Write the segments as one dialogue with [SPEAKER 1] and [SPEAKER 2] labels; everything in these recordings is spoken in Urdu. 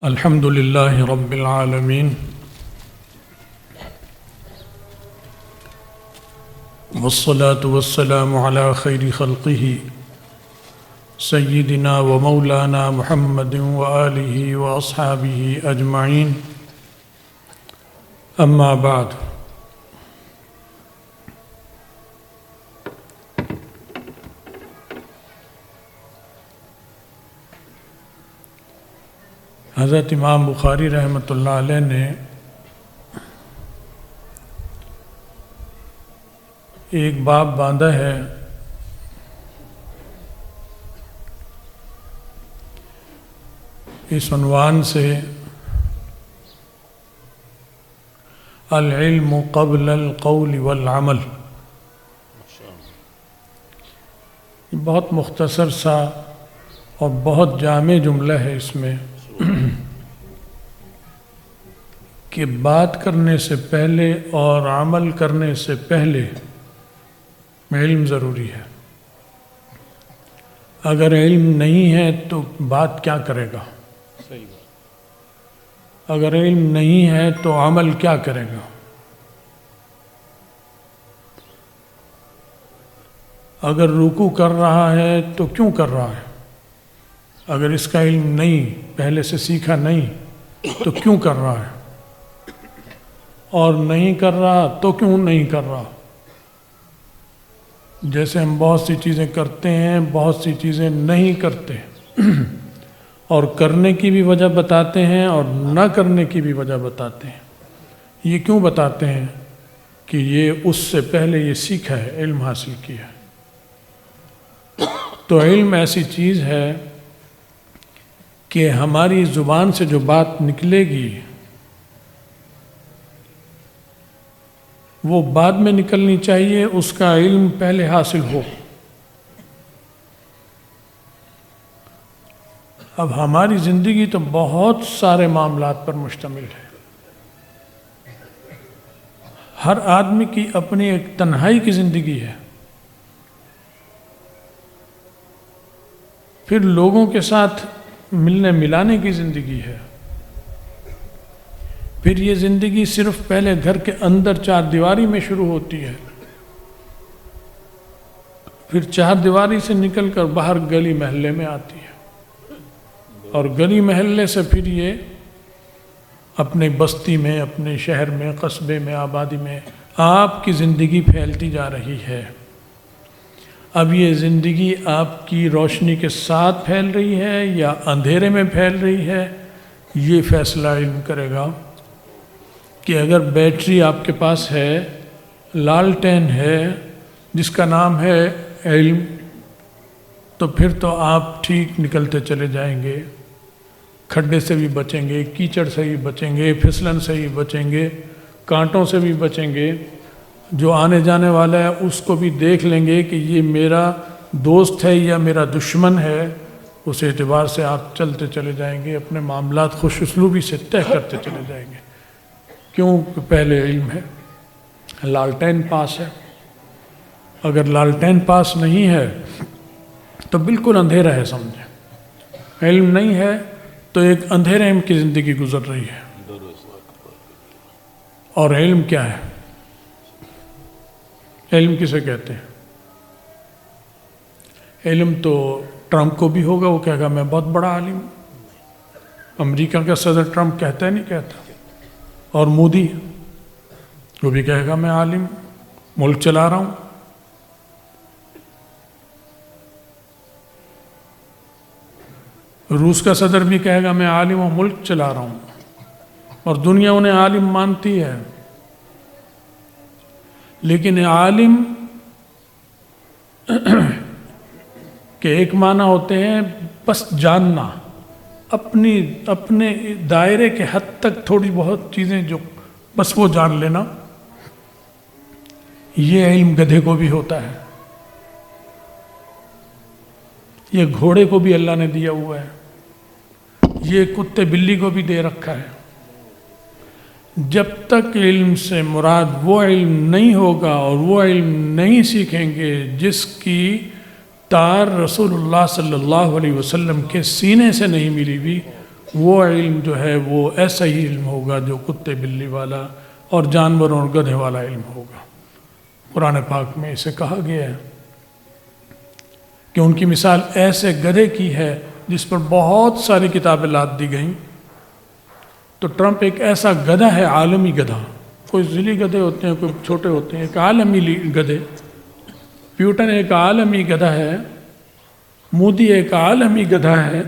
[SPEAKER 1] الحمد لله رب العالمين والصلاة والسلام على خير خلقه سيدنا ومولانا محمد وآله وأصحابه أجمعين أما بعد حضرت امام بخاری رحمۃ اللہ علیہ نے ایک باب باندھا ہے اس عنوان سے العلم قبل القول والعمل۔ بہت مختصر سا اور بہت جامع جملہ ہے اس میں کہ بات کرنے سے پہلے اور عمل کرنے سے پہلے علم ضروری ہے۔ اگر علم نہیں ہے تو بات کیا کرے گا؟ اگر علم نہیں ہے تو عمل کیا کرے گا؟ اگر رکوع کر رہا ہے تو کیوں کر رہا ہے؟ اگر اس کا علم نہیں، پہلے سے سیکھا نہیں تو کیوں کر رہا ہے؟ اور نہیں کر رہا تو کیوں نہیں کر رہا؟ جیسے ہم بہت سی چیزیں کرتے ہیں، بہت سی چیزیں نہیں کرتے اور کرنے کی بھی وجہ بتاتے ہیں اور نہ کرنے کی بھی وجہ بتاتے ہیں۔ یہ کیوں بتاتے ہیں؟ کہ یہ اس سے پہلے یہ سیکھا ہے، علم حاصل کیا ہے۔ تو علم ایسی چیز ہے کہ ہماری زبان سے جو بات نکلے گی وہ بعد میں نکلنی چاہیے، اس کا علم پہلے حاصل ہو۔ اب ہماری زندگی تو بہت سارے معاملات پر مشتمل ہے۔ ہر آدمی کی اپنی ایک تنہائی کی زندگی ہے، پھر لوگوں کے ساتھ ملنے ملانے کی زندگی ہے، پھر یہ زندگی صرف پہلے گھر کے اندر چار دیواری میں شروع ہوتی ہے، پھر چار دیواری سے نکل کر باہر گلی محلے میں آتی ہے، اور گلی محلے سے پھر یہ اپنے بستی میں، اپنے شہر میں، قصبے میں، آبادی میں آپ کی زندگی پھیلتی جا رہی ہے۔ اب یہ زندگی آپ کی روشنی کے ساتھ پھیل رہی ہے یا اندھیرے میں پھیل رہی ہے، یہ فیصلہ علم کرے گا۔ کہ اگر بیٹری آپ کے پاس ہے، لالٹین ہے جس کا نام ہے علم، تو پھر تو آپ ٹھیک نکلتے چلے جائیں گے، کھڈے سے بھی بچیں گے، کیچڑ سے بھی بچیں گے، پھسلن سے بھی بچیں گے، کانٹوں سے بھی بچیں گے، جو آنے جانے والا ہے اس کو بھی دیکھ لیں گے کہ یہ میرا دوست ہے یا میرا دشمن ہے، اس اعتبار سے آپ چلتے چلے جائیں گے، اپنے معاملات خوش اسلوبی سے طے کرتے چلے جائیں گے۔ کیوں؟ کہ پہلے علم ہے، لالٹین پاس ہے۔ اگر لالٹین پاس نہیں ہے تو بالکل اندھیرا ہے، سمجھیں۔ علم نہیں ہے تو ایک اندھیرے کی زندگی گزر رہی ہے۔ اور علم کیا ہے؟ علم کسے کہتے ہیں؟ علم تو ٹرمپ کو بھی ہوگا، وہ کہے گا میں بہت بڑا عالم ہوں۔ امریکہ کا صدر ٹرمپ کہتا ہے نہیں کہتا؟ اور مودی وہ بھی کہے گا میں عالم، ملک چلا رہا ہوں۔ روس کا صدر بھی کہے گا میں عالم ہوں، ملک چلا رہا ہوں، اور دنیا انہیں عالم مانتی ہے۔ لیکن عالم کے ایک معنی ہوتے ہیں بس جاننا، اپنے دائرے کے حد تک تھوڑی بہت چیزیں جو بس وہ جان لینا۔ یہ علم گدھے کو بھی ہوتا ہے، یہ گھوڑے کو بھی اللہ نے دیا ہوا ہے، یہ کتے بلی کو بھی دے رکھا ہے۔ جب تک علم سے مراد وہ علم نہیں ہوگا اور وہ علم نہیں سیکھیں گے جس کی تار رسول اللہ صلی اللہ علیہ وسلم کے سینے سے نہیں ملی ہوئی، وہ علم جو ہے وہ ایسا ہی علم ہوگا جو کتے بلی والا اور جانوروں اور گدھے والا علم ہوگا۔ قرآن پاک میں اسے کہا گیا ہے کہ ان کی مثال ایسے گدھے کی ہے جس پر بہت ساری کتابیں لاد دی گئیں۔ تو ٹرمپ ایک ایسا گدھا ہے، عالمی گدھا، کوئی ذیلی گدھے ہوتے ہیں، کوئی چھوٹے ہوتے ہیں، ایک عالمی گدھے۔ پیوٹن ایک عالمی گدھا ہے، مودی ایک عالمی گدھا ہے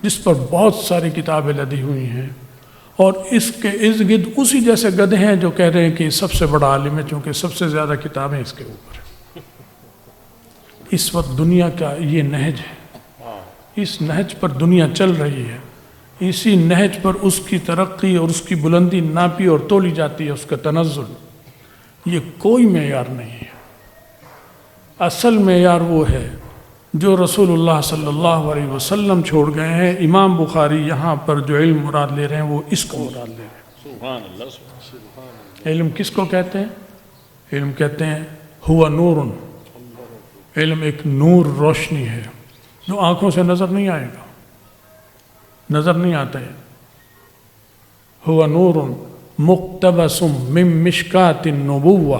[SPEAKER 1] جس پر بہت ساری کتابیں لدی ہوئی ہیں، اور اس کے ارد گرد اسی جیسے گدھے ہیں جو کہہ رہے ہیں کہ سب سے بڑا عالم ہے چونکہ سب سے زیادہ کتابیں اس کے اوپر ہیں۔ اس وقت دنیا کا یہ نہج ہے، اس نہج پر دنیا چل رہی ہے، اسی نہج پر اس کی ترقی اور اس کی بلندی ناپی اور تولی جاتی ہے، اس کا تنزل۔ یہ کوئی معیار نہیں ہے، اصل معیار وہ ہے جو رسول اللہ صلی اللہ علیہ وسلم چھوڑ گئے ہیں۔ امام بخاری یہاں پر جو علم مراد لے رہے ہیں وہ اس کو مراد لے رہے ہیں۔
[SPEAKER 2] سبحان اللہ۔
[SPEAKER 1] علم کس کو کہتے ہیں؟ علم کہتے ہیں ہوا نور، علم ایک نور، روشنی ہے جو آنکھوں سے نظر نہیں آئے گا، نظر نہیں آتا ہے۔ ہوا نور مقتبس من مشکات النبوہ،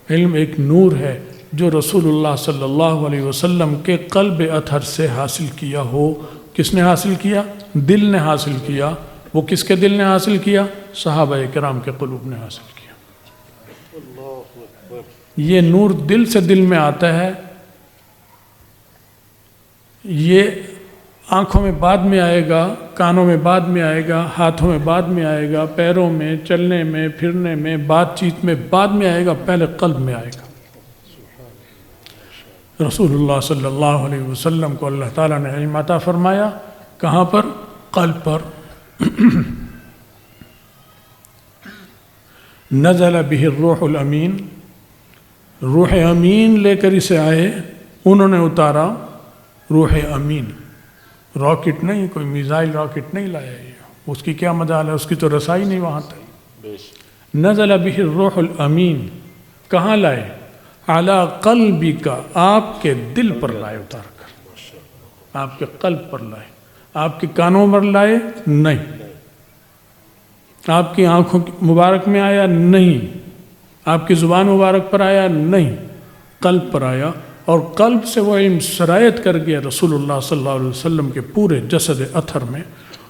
[SPEAKER 1] علم ایک نور ہے جو رسول اللہ صلی اللہ علیہ وسلم کے قلب اطہر سے حاصل کیا ہو۔ کس نے حاصل کیا؟ دل نے حاصل کیا۔ وہ کس کے دل نے حاصل کیا؟ صحابہ کرام کے قلوب نے حاصل کیا۔ یہ نور دل سے دل میں آتا ہے، یہ آنکھوں میں بعد میں آئے گا، کانوں میں بعد میں آئے گا، ہاتھوں میں بعد میں آئے گا، پیروں میں، چلنے میں، پھرنے میں، بات چیت میں بعد میں آئے گا، پہلے قلب میں آئے گا۔ رسول اللہ صلی اللہ علیہ وسلم کو اللہ تعالیٰ نے علم عطا فرمایا، کہاں پر؟ قلب پر۔ نزل به الروح الامین، روح امین لے کر اسے آئے، انہوں نے اتارا روح امین۔ راکٹ نہیں، کوئی میزائل راکٹ نہیں لایا، یہ اس کی کیا مجال ہے، اس کی تو رسائی نہیں وہاں تک۔ نزل به الروح الامین، کہاں لائے؟ علی قلبک، آپ کے دل پر لائے، اتار کر آپ کے قلب پر لائے۔ آپ کے کانوں پر لائے؟ نہیں۔ آپ کی آنکھوں مبارک میں آیا؟ نہیں۔ آپ کی زبان مبارک پر آیا؟ نہیں۔ قلب پر آیا، اور قلب سے وہ علم سرایت کر گیا رسول اللہ صلی اللہ علیہ وسلم کے پورے جسد اطہر میں،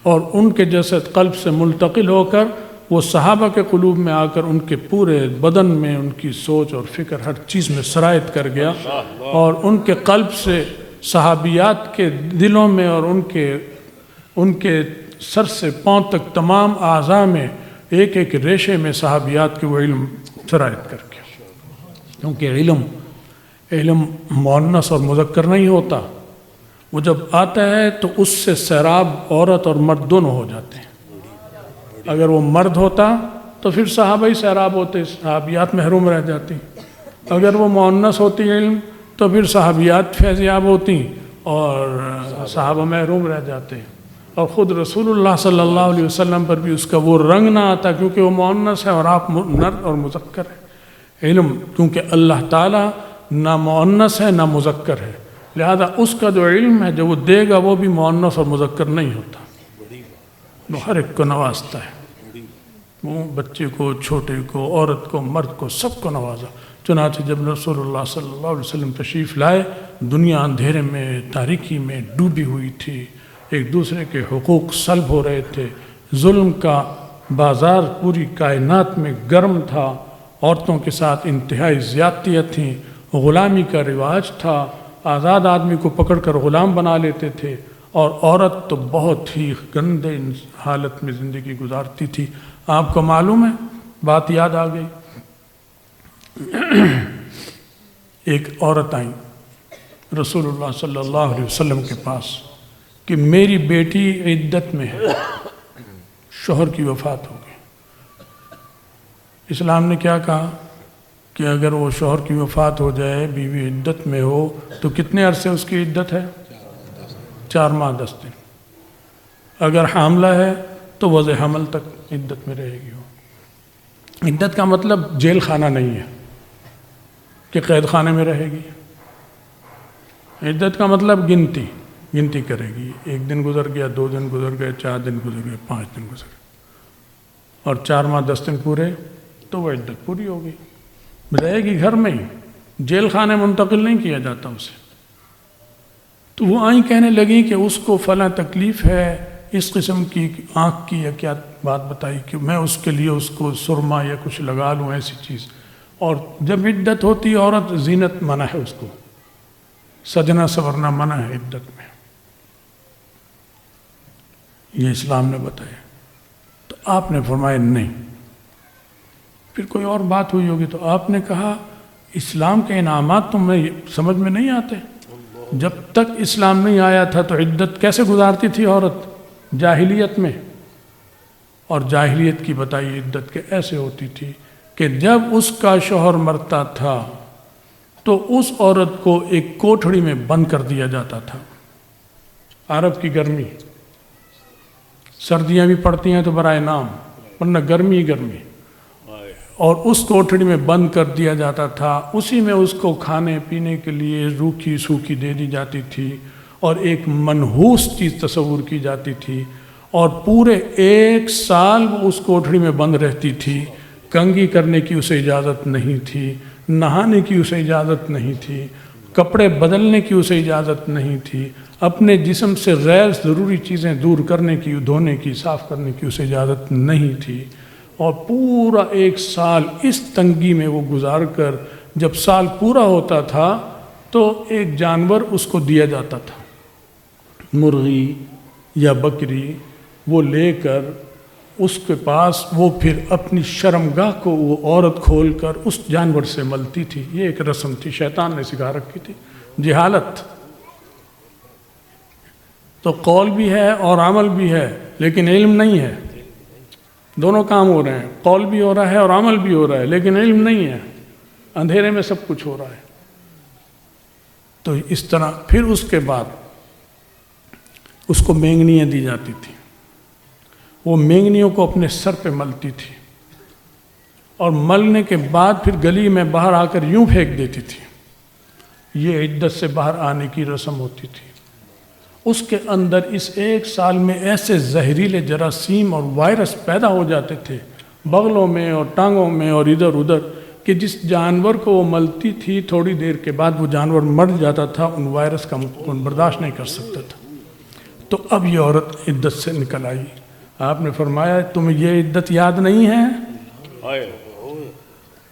[SPEAKER 1] اور ان کے جسد قلب سے منتقل ہو کر وہ صحابہ کے قلوب میں آ کر ان کے پورے بدن میں ان کی سوچ اور فکر ہر چیز میں سرایت کر گیا، اور ان کے قلب سے صحابیات کے دلوں میں اور ان کے سر سے پاؤں تک تمام اعضاء میں ایک ایک ریشے میں صحابیات کے وہ علم سرایت کر گیا۔ کیونکہ علم مؤنث اور مذکر نہیں ہوتا، وہ جب آتا ہے تو اس سے سیراب عورت اور مرد دونوں ہو جاتے ہیں۔ اگر وہ مرد ہوتا تو پھر صحابہ ہی سیراب ہوتے، صحابیات محروم رہ جاتی۔ اگر وہ مؤنث ہوتی علم تو پھر صحابیات فیضیاب ہوتی اور صحابہ محروم رہ جاتے۔ اور خود رسول اللہ صلی اللہ علیہ وسلم پر بھی اس کا وہ رنگ نہ آتا، کیونکہ وہ مؤنث ہے اور آپ نر اور مذکر ہیں۔ علم کیونکہ اللہ تعالیٰ نہ مؤنث ہے نہ مذکر ہے، لہذا اس کا جو علم ہے جو وہ دے گا وہ بھی مؤنث اور مذکر نہیں ہوتا، وہ ہر ایک کو نوازتا ہے، وہ بچے کو، چھوٹے کو، عورت کو، مرد کو، سب کو نوازا۔ چنانچہ جب رسول اللہ صلی اللہ علیہ وسلم تشریف لائے، دنیا اندھیرے میں، تاریکی میں ڈوبی ہوئی تھی، ایک دوسرے کے حقوق سلب ہو رہے تھے، ظلم کا بازار پوری کائنات میں گرم تھا، عورتوں کے ساتھ انتہائی زیادتیاں تھیں، غلامی کا رواج تھا، آزاد آدمی کو پکڑ کر غلام بنا لیتے تھے، اور عورت تو بہت ہی گندے حالت میں زندگی گزارتی تھی۔ آپ کو معلوم ہے، بات یاد آ گئی، ایک عورت آئی رسول اللہ صلی اللہ علیہ وسلم کے پاس کہ میری بیٹی عدت میں ہے، شوہر کی وفات ہو گئی۔ اسلام نے کیا کہا کہ اگر وہ شوہر کی وفات ہو جائے، بیوی عدت میں ہو، تو کتنے عرصے اس کی عدت ہے؟ 4 ماہ 10 دن۔ اگر حاملہ ہے تو وضع حمل تک عدت میں رہے گی۔ عدت کا مطلب جیل خانہ نہیں ہے کہ قید خانے میں رہے گی، عدت کا مطلب گنتی گنتی کرے گی، 1 دن گزر گیا، 2 دن گزر گئے، 4 دن گزر گئے، 5 دن گزر گئے، اور 4 ماہ 10 دن پورے تو وہ عدت پوری ہو گئی، رہے گی گھر میں ہی، جیل خانے منتقل نہیں کیا جاتا اسے۔ تو وہ آئیں کہنے لگی کہ اس کو فلاں تکلیف ہے، اس قسم کی آنکھ کی یا کیا بات بتائی کہ میں اس کے لیے اس کو سرما یا کچھ لگا لوں، ایسی چیز۔ اور جب عدت ہوتی عورت زینت منع ہے، اس کو سجنا سورنا منع ہے عدت میں، یہ اسلام نے بتایا۔ تو آپ نے فرمایا نہیں۔ پھر کوئی اور بات ہوئی ہوگی تو آپ نے کہا اسلام کے انعامات تمہیں سمجھ میں نہیں آتے؟ جب تک اسلام نہیں آیا تھا تو عدت کیسے گزارتی تھی عورت جاہلیت میں؟ اور جاہلیت کی بتائی عدت کے ایسے ہوتی تھی کہ جب اس کا شوہر مرتا تھا تو اس عورت کو ایک کوٹھڑی میں بند کر دیا جاتا تھا۔ عرب کی گرمی، سردیاں بھی پڑتی ہیں تو برائے نام، ورنہ گرمی ہی گرمی، اور اس کوٹھڑی میں بند کر دیا جاتا تھا۔ اسی میں اس کو کھانے پینے کے لیے روکھی سوکھی دے دی جاتی تھی، اور ایک منحوس چیز تصور کی جاتی تھی، اور پورے 1 سال وہ اس کوٹھڑی میں بند رہتی تھی۔ کنگھی کرنے کی اسے اجازت نہیں تھی، نہانے کی اسے اجازت نہیں تھی، کپڑے بدلنے کی اسے اجازت نہیں تھی، اپنے جسم سے غیر ضروری چیزیں دور کرنے کی، دھونے کی، صاف کرنے کی اسے اجازت نہیں تھی۔ اور پورا 1 سال اس تنگی میں وہ گزار کر جب سال پورا ہوتا تھا تو ایک جانور اس کو دیا جاتا تھا، مرغی یا بکری، وہ لے کر اس کے پاس وہ پھر اپنی شرمگاہ کو وہ عورت کھول کر اس جانور سے ملتی تھی۔ یہ ایک رسم تھی، شیطان نے سکھا رکھی تھی، جہالت۔ تو قول بھی ہے اور عمل بھی ہے لیکن علم نہیں ہے، دونوں کام ہو رہے ہیں، قول بھی ہو رہا ہے اور عمل بھی ہو رہا ہے لیکن علم نہیں ہے، اندھیرے میں سب کچھ ہو رہا ہے۔ تو اس طرح پھر اس کے بعد اس کو مینگنیاں دی جاتی تھیں، وہ مینگنیوں کو اپنے سر پہ ملتی تھی، اور ملنے کے بعد پھر گلی میں باہر آ کر یوں پھینک دیتی تھی۔ یہ عدت سے باہر آنے کی رسم ہوتی تھی۔ اس کے اندر اس 1 سال میں ایسے زہریلے جراثیم اور وائرس پیدا ہو جاتے تھے بغلوں میں اور ٹانگوں میں اور ادھر ادھر، کہ جس جانور کو وہ ملتی تھی تھوڑی دیر کے بعد وہ جانور مر جاتا تھا، ان وائرس کا برداشت نہیں کر سکتا تھا۔ تو اب یہ عورت عدت سے نکل آئی۔ آپ نے فرمایا تمہیں یہ عدت یاد نہیں ہے؟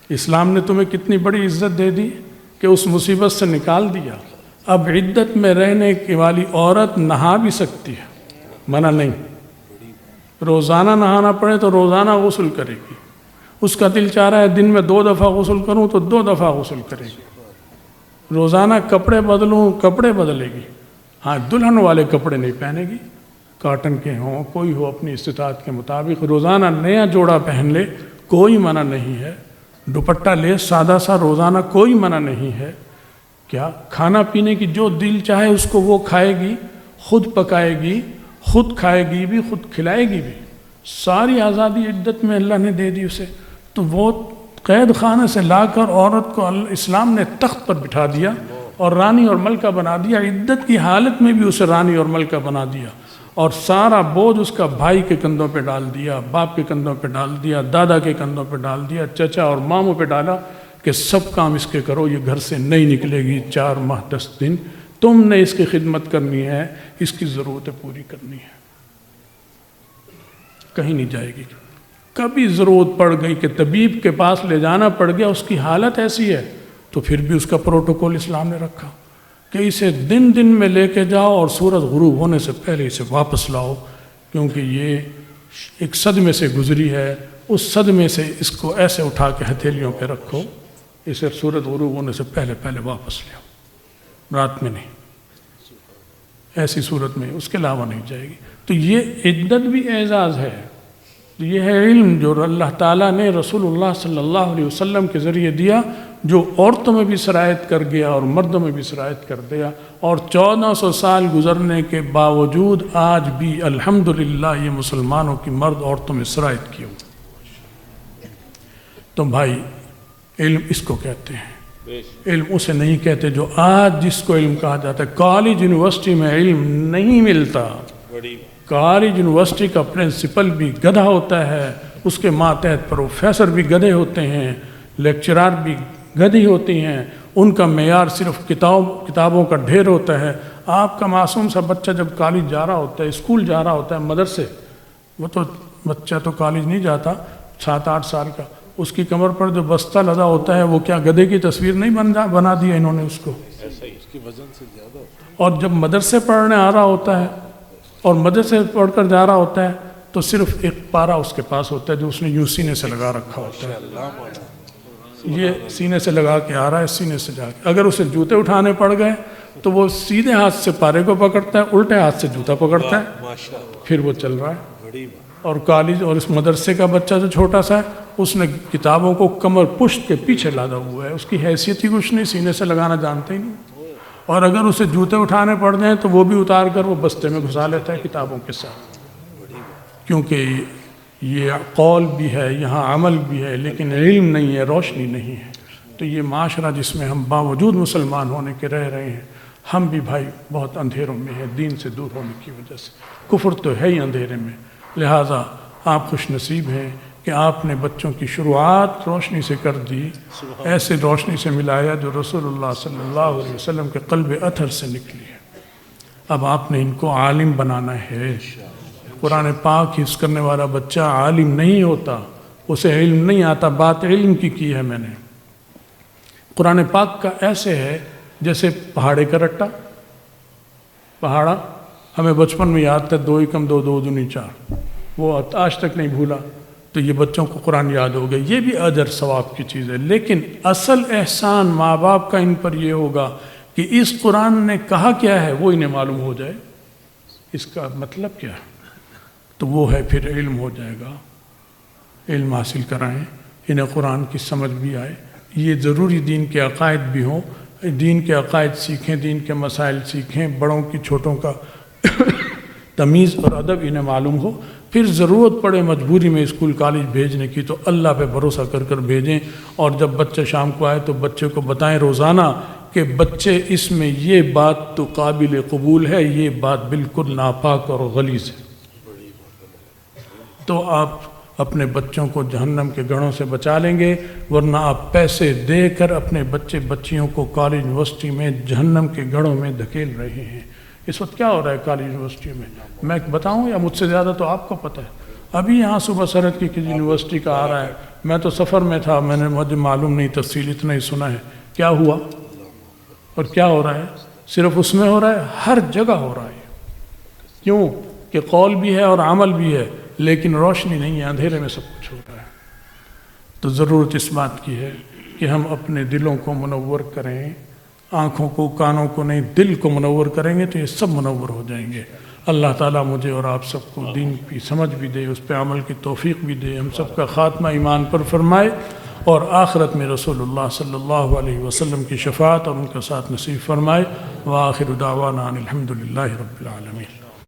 [SPEAKER 1] اسلام نے تمہیں کتنی بڑی عزت دے دی کہ اس مصیبت سے نکال دیا۔ اب عدت میں رہنے کی والی عورت نہا بھی سکتی ہے، منع نہیں۔ روزانہ نہانا پڑے تو روزانہ غسل کرے گی، اس کا دل چاہ رہا ہے دن میں 2 دفعہ غسل کروں تو 2 دفعہ غسل کرے گی۔ روزانہ کپڑے بدلوں، کپڑے بدلے گی۔ ہاں، دلہن والے کپڑے نہیں پہنے گی، کاٹن کے ہوں، کوئی ہو اپنی استطاعت کے مطابق۔ روزانہ نیا جوڑا پہن لے، کوئی منع نہیں ہے۔ دوپٹہ لے سادہ سا، روزانہ کوئی منع نہیں ہے۔ کیا کھانا پینے کی جو دل چاہے اس کو وہ کھائے گی، خود پکائے گی، خود کھائے گی بھی، خود کھلائے گی بھی۔ ساری آزادی عدت میں اللہ نے دے دی اسے۔ تو وہ قید خانے سے لا کر عورت کو اسلام نے تخت پر بٹھا دیا اور رانی اور ملکہ بنا دیا۔ عدت کی حالت میں بھی اسے رانی اور ملکہ بنا دیا، اور سارا بوجھ اس کا بھائی کے کندھوں پہ ڈال دیا، باپ کے کندھوں پہ ڈال دیا، دادا کے کندھوں پہ ڈال دیا، چچا اور ماموں پہ ڈالا کہ سب کام اس کے کرو، یہ گھر سے نہیں نکلے گی 4 ماہ 10 دن، تم نے اس کی خدمت کرنی ہے، اس کی ضرورتیں پوری کرنی ہے، کہیں نہیں جائے گی۔ کبھی ضرورت پڑ گئی کہ طبیب کے پاس لے جانا پڑ گیا، اس کی حالت ایسی ہے، تو پھر بھی اس کا پروٹوکول اسلام نے رکھا کہ اسے دن دن میں لے کے جاؤ اور سورج غروب ہونے سے پہلے اسے واپس لاؤ، کیونکہ یہ ایک صدمے سے گزری ہے، اس صدمے سے اس کو ایسے اٹھا کے ہتھیلیوں پہ رکھو، اسے سورج غروب ہونے سے پہلے پہلے واپس لے آؤ، رات میں نہیں، ایسی صورت میں اس کے علاوہ نہیں جائے گی۔ تو یہ عدت بھی اعزاز ہے، یہ ہے علم جو اللہ تعالیٰ نے رسول اللہ صلی اللہ علیہ وسلم کے ذریعے دیا، جو عورتوں میں بھی سرایت کر گیا اور مردوں میں بھی سرایت کر دیا، اور 1400 سال گزرنے کے باوجود آج بھی الحمدللہ یہ مسلمانوں کی مرد عورتوں میں سرایت کی ہو۔ تو بھائی علم اس کو کہتے ہیں علم اسے نہیں کہتے جو آج جس کو علم کہا جاتا ہے۔ کالج یونیورسٹی میں علم نہیں ملتا، کالج یونیورسٹی کا پرنسپل بھی گدھا ہوتا ہے، اس کے ماتحت پروفیسر بھی گدھے ہوتے ہیں، لیکچرار بھی گدھی ہوتی ہیں، ان کا معیار صرف کتابوں کا ڈھیر ہوتا ہے۔ آپ کا معصوم سا بچہ جب کالج جا رہا ہوتا ہے، اسکول جا رہا ہوتا ہے، مدرسے، وہ تو بچہ تو کالج نہیں جاتا 7-8 سال کا، اس کی کمر پر جو بستہ لدا ہوتا ہے وہ کیا گدھے کی تصویر نہیں بنا دی انہوں نے اس کو؟
[SPEAKER 2] اس کی وزن سے زیادہ۔
[SPEAKER 1] اور جب مدرسے پڑھنے آ رہا ہوتا ہے اور مدرسے پڑھ کر جا رہا ہوتا ہے تو صرف ایک پارا اس کے پاس ہوتا ہے جو اس نے یوں سینے سے لگا رکھا ہوتا ہے، یہ سینے سے لگا کے آ رہا ہے، سینے سے جا کے۔ اگر اسے جوتے اٹھانے پڑ گئے تو وہ سیدھے ہاتھ سے پارے کو پکڑتا ہے، الٹے ہاتھ سے جوتا پکڑتا ہے، پھر وہ چل رہا ہے۔ اور کالج اور اس مدرسے کا بچہ جو چھوٹا سا ہے، اس نے کتابوں کو کمر پشت کے پیچھے لادا ہوا ہے، اس کی حیثیت ہی کچھ نہیں، سینے سے لگانا جانتا ہی نہیں۔ اور اگر اسے جوتے اٹھانے پڑ جائیں تو وہ بھی اتار کر وہ بستے میں گھسا لیتا ہے کتابوں کے ساتھ، کیونکہ یہ قول بھی ہے، یہاں عمل بھی ہے، لیکن علم نہیں ہے، روشنی نہیں ہے۔ تو یہ معاشرہ جس میں ہم باوجود مسلمان ہونے کے رہ رہے ہیں، ہم بھی بھائی بہت اندھیروں میں ہیں دین سے دور ہونے کی وجہ سے، کفر تو ہے ہی اندھیرے میں۔ لہٰذا آپ خوش نصیب ہیں کہ آپ نے بچوں کی شروعات روشنی سے کر دی، ایسے روشنی سے ملایا جو رسول اللہ صلی اللہ علیہ وسلم کے قلب اطہر سے نکلی ہے۔ اب آپ نے ان کو عالم بنانا ہے۔ قرآن پاک حفظ کرنے والا بچہ عالم نہیں ہوتا، اسے علم نہیں آتا۔ بات علم کی ہے میں نے۔ قرآن پاک کا ایسے ہے جیسے پہاڑے کا رٹا، پہاڑا ہمیں بچپن میں یاد تھا 2 × 2 2 × 4، وہ آج تک نہیں بھولا، تو یہ بچوں کو قرآن یاد ہو گیا، یہ بھی اجر ثواب کی چیز ہے۔ لیکن اصل احسان ماں باپ کا ان پر یہ ہوگا کہ اس قرآن نے کہا کیا ہے وہ انہیں معلوم ہو جائے، اس کا مطلب کیا ہے، تو وہ ہے پھر علم ہو جائے گا۔ علم حاصل کرائیں، انہیں قرآن کی سمجھ بھی آئے، یہ ضروری دین کے عقائد بھی ہوں، دین کے عقائد سیکھیں، دین کے مسائل سیکھیں، بڑوں کی چھوٹوں کا تمیز اور ادب انہیں معلوم ہو۔ پھر ضرورت پڑے مجبوری میں اسکول کالج بھیجنے کی تو اللہ پہ بھروسہ کر کر بھیجیں، اور جب بچہ شام کو آئے تو بچے کو بتائیں روزانہ کہ بچے اس میں یہ بات تو قابل قبول ہے، یہ بات بالکل ناپاک اور غلیظ ہے، تو آپ اپنے بچوں کو جہنم کے گڑھوں سے بچا لیں گے۔ ورنہ آپ پیسے دے کر اپنے بچیوں کو کالج یونیورسٹی میں جہنم کے گڑھوں میں دھکیل رہے ہیں۔ اس وقت کیا ہو رہا ہے کالج یونیورسٹی میں بتاؤں یا مجھ سے زیادہ تو آپ کو پتہ ہے؟ ابھی یہاں صبح سرحد کی کسی یونیورسٹی کا آ رہا ہے، میں تو سفر میں تھا، مجھے معلوم نہیں تفصیل، اتنا ہی سنا ہے کیا ہوا اور کیا ہو رہا ہے۔ صرف اس میں ہو رہا ہے، ہر جگہ ہو رہا ہے۔ کیوں کہ قول بھی ہے اور عمل بھی ہے، لیکن روشنی نہیں ہے، اندھیرے میں سب کچھ ہو رہا ہے۔ تو ضرورت اس بات کی ہے کہ ہم اپنے دلوں کو منور کریں، آنکھوں کو کانوں کو نہیں، دل کو منور کریں گے تو یہ سب منور ہو جائیں گے۔ اللہ تعالیٰ مجھے اور آپ سب کو دین کی سمجھ بھی دے، اس پہ عمل کی توفیق بھی دے، ہم سب کا خاتمہ ایمان پر فرمائے، اور آخرت میں رسول اللہ صلی اللہ علیہ وسلم کی شفاعت اور ان کا ساتھ نصیب فرمائے۔ وآخر دعوانا ان الحمد للہ رب العالمین۔